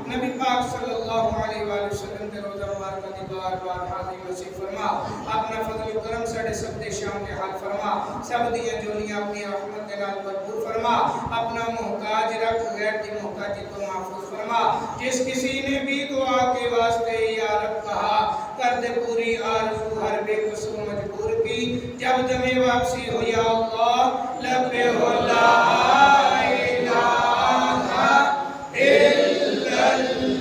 नबी पाक सल्लल्लाहु अलैहि वसल्लम के रोजा मुबारक दी बार-बार हाजिर नसीब फरमा। अपना फजल करम साडे सब दे शाम के हाल फरमा। सब दी जोलियां अपनी रहमत के नाल भरपूर फरमा। अपना मोहताज रख, गैर दी मोहताजी तो महफूज फरमा। जिस किसी ने भी दुआ के वास्ते या रब कहा, कर दे पूरी आरज़ू हर बेकसूर मजबूर की। जब जमे वापसी हो या अल्लाह लब्बे हो ला इलाहा इल्लल्लाह।